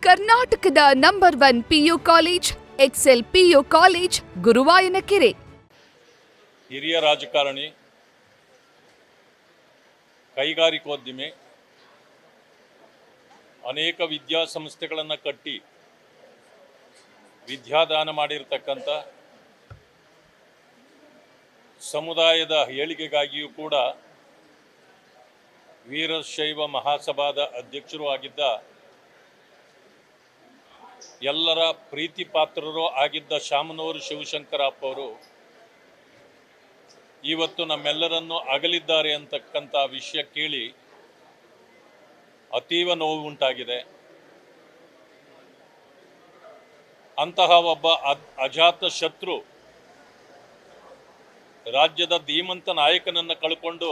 ಕರ್ನಾಟಕದ number 1 PU college Excel PU college Guruvayanakere. ಹಿರಿಯ ರಾಜಕಾರಣಿ, ಕೈಗಾರಿಕೋದ್ಯಮಿ, ಅನೇಕ ವಿದ್ಯಾಸಂಸ್ಥೆಗಳನ್ನು ಕಟ್ಟಿ ವಿದ್ಯಾದಾನ ಮಾಡಿರ್ತಕ್ಕಂಥ, ಸಮುದಾಯದ ಏಳಿಗೆಗಾಗಿಯೂ ಕೂಡ ವೀರಶೈವ ಮಹಾಸಭಾದ ಅಧ್ಯಕ್ಷರೂ ಆಗಿದ್ದ, ಎಲ್ಲರ ಪ್ರೀತಿ ಪಾತ್ರರು ಆಗಿದ್ದ ಶಾಮನೂರು ಶಿವಶಂಕರಪ್ಪ ಅವರು ಇವತ್ತು ನಮ್ಮೆಲ್ಲರನ್ನು ಅಗಲಿದ್ದಾರೆ ಅಂತಕ್ಕಂಥ ವಿಷಯ ಕೇಳಿ ಅತೀವ ನೋವು ಉಂಟಾಗಿದೆ. ಅಂತಹ ಒಬ್ಬ ಅಜಾತ ಶತ್ರು, ರಾಜ್ಯದ ಧೀಮಂತ ನಾಯಕನನ್ನು ಕಳ್ಕೊಂಡು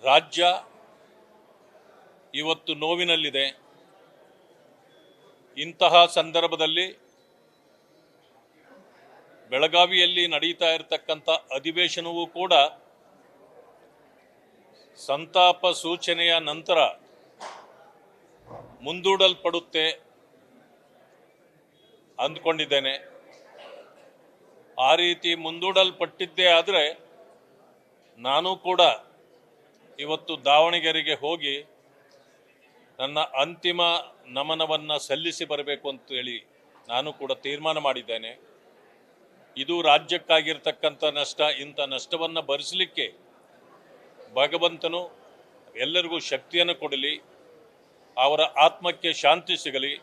ರಾಜ್ಯ ಇವತ್ತು ನೋವಿನಲ್ಲಿದೆ. ಇಂತಹ ಸಂದರ್ಭದಲ್ಲಿ ಬೆಳಗಾವಿಯಲ್ಲಿ ನಡೀತಾ ಇರತಕ್ಕಂಥ ಅಧಿವೇಶನವೂ ಕೂಡ ಸಂತಾಪ ಸೂಚನೆಯ ನಂತರ ಮುಂದೂಡಲ್ಪಡುತ್ತೆ ಅಂದ್ಕೊಂಡಿದ್ದೇನೆ. ಆ ರೀತಿ ಮುಂದೂಡಲ್ಪಟ್ಟಿದ್ದೇ ಆದರೆ ನಾನು ಕೂಡ ಇವತ್ತು ದಾವಣಗೆರೆಗೆ ಹೋಗಿ ನನ್ನ ಅಂತಿಮ ನಮನವನ್ನು ಸಲ್ಲಿಸಿ ಬರಬೇಕು ಅಂತೇಳಿ ನಾನು ಕೂಡ ತೀರ್ಮಾನ ಮಾಡಿದ್ದೇನೆ. ಇದು ರಾಜ್ಯಕ್ಕಾಗಿರ್ತಕ್ಕಂಥ ನಷ್ಟ. ಇಂಥ ನಷ್ಟವನ್ನು ಭರಿಸಲಿಕ್ಕೆ ಭಗವಂತನು ಎಲ್ಲರಿಗೂ ಶಕ್ತಿಯನ್ನು ಕೊಡಲಿ, ಅವರ ಆತ್ಮಕ್ಕೆ ಶಾಂತಿ ಸಿಗಲಿ.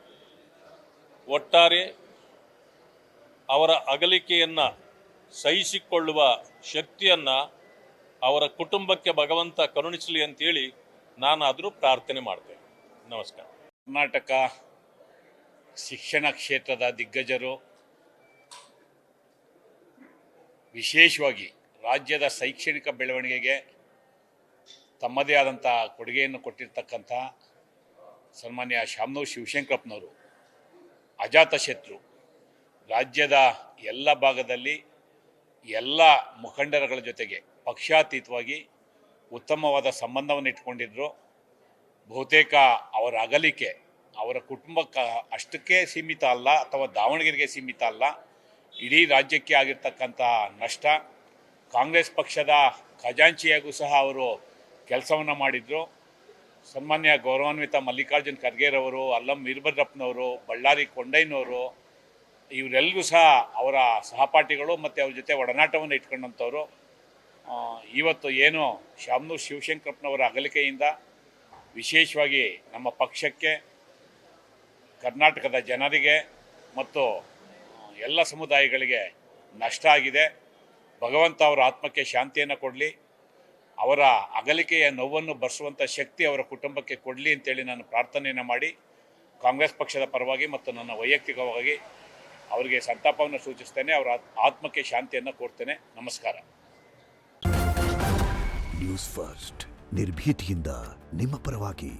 ಒಟ್ಟಾರೆ ಅವರ ಅಗಲಿಕೆಯನ್ನು ಸಹಿಸಿಕೊಳ್ಳುವ ಶಕ್ತಿಯನ್ನು ಅವರ ಕುಟುಂಬಕ್ಕೆ ಭಗವಂತ ಕರುಣಿಸಲಿ ಅಂತೇಳಿ ನಾನಾದರೂ ಪ್ರಾರ್ಥನೆ ಮಾಡ್ತೇನೆ. ನಮಸ್ಕಾರ. ಕರ್ನಾಟಕ ಶಿಕ್ಷಣ ಕ್ಷೇತ್ರದ ದಿಗ್ಗಜರು, ವಿಶೇಷವಾಗಿ ರಾಜ್ಯದ ಶೈಕ್ಷಣಿಕ ಬೆಳವಣಿಗೆಗೆ ತಮ್ಮದೇ ಆದಂಥ ಕೊಡುಗೆಯನ್ನು ಕೊಟ್ಟಿರ್ತಕ್ಕಂಥ ಸನ್ಮಾನ್ಯ ಶಾಮನೂರು ಶಿವಶಂಕರಪ್ಪನವರು ಅಜಾತಶತ್ರು. ರಾಜ್ಯದ ಎಲ್ಲ ಭಾಗದಲ್ಲಿ ಎಲ್ಲ ಮುಖಂಡರುಗಳ ಜೊತೆಗೆ ಪಕ್ಷಾತೀತವಾಗಿ ಉತ್ತಮವಾದ ಸಂಬಂಧವನ್ನು ಇಟ್ಕೊಂಡಿದ್ದರು. ಬಹುತೇಕ ಅವರ ಅಗಲಿಕೆ ಅವರ ಕುಟುಂಬಕ್ಕೆ ಅಷ್ಟಕ್ಕೆ ಸೀಮಿತ ಅಲ್ಲ, ಅಥವಾ ದಾವಣಗೆರೆಗೆ ಸೀಮಿತ ಅಲ್ಲ, ಇಡೀ ರಾಜ್ಯಕ್ಕೆ ಆಗಿರ್ತಕ್ಕಂಥ ನಷ್ಟ. ಕಾಂಗ್ರೆಸ್ ಪಕ್ಷದ ಖಜಾಂಚಿಯಾಗೂ ಸಹ ಅವರು ಕೆಲಸವನ್ನು ಮಾಡಿದರು. ಸನ್ಮಾನ್ಯ ಗೌರವಾನ್ವಿತ ಮಲ್ಲಿಕಾರ್ಜುನ್ ಖರ್ಗೆರವರು, ಅಲ್ಲಂ ವೀರಭದ್ರಪ್ಪನವರು, ಬಳ್ಳಾರಿ ಕೊಂಡಯ್ಯನವರು, ಇವರೆಲ್ಲರೂ ಸಹ ಅವರ ಸಹಪಾಠಿಗಳು ಮತ್ತು ಅವ್ರ ಜೊತೆ ಒಡನಾಟವನ್ನು ಇಟ್ಕೊಂಡಂಥವ್ರು. ಇವತ್ತು ಏನು ಶಾಮನೂರು ಶಿವಶಂಕರಪ್ಪನವರ ಅಗಲಿಕೆಯಿಂದ ವಿಶೇಷವಾಗಿ ನಮ್ಮ ಪಕ್ಷಕ್ಕೆ, ಕರ್ನಾಟಕದ ಜನರಿಗೆ ಮತ್ತು ಎಲ್ಲ ಸಮುದಾಯಗಳಿಗೆ ನಷ್ಟ ಆಗಿದೆ. ಭಗವಂತ ಅವರ ಆತ್ಮಕ್ಕೆ ಶಾಂತಿಯನ್ನು ಕೊಡಲಿ, ಅವರ ಅಗಲಿಕೆಯ ನೋವನ್ನು ಭರಿಸುವಂಥ ಶಕ್ತಿ ಅವರ ಕುಟುಂಬಕ್ಕೆ ಕೊಡಲಿ ಅಂತೇಳಿ ನಾನು ಪ್ರಾರ್ಥನೆಯನ್ನು ಮಾಡಿ ಕಾಂಗ್ರೆಸ್ ಪಕ್ಷದ ಪರವಾಗಿ ಮತ್ತು ನನ್ನ ವೈಯಕ್ತಿಕವಾಗಿ ಅವರಿಗೆ ಸಂತಾಪವನ್ನು ಸೂಚಿಸ್ತೇನೆ. ಅವರ ಆತ್ಮಕ್ಕೆ ಶಾಂತಿಯನ್ನು ಕೋರ್ತೇನೆ. ನಮಸ್ಕಾರ. ನ್ಯೂಸ್ ಫಸ್ಟ್, ನಿರ್ಭೀತಿಯಿಂದ ನಿಮ್ಮ ಪರವಾಗಿ.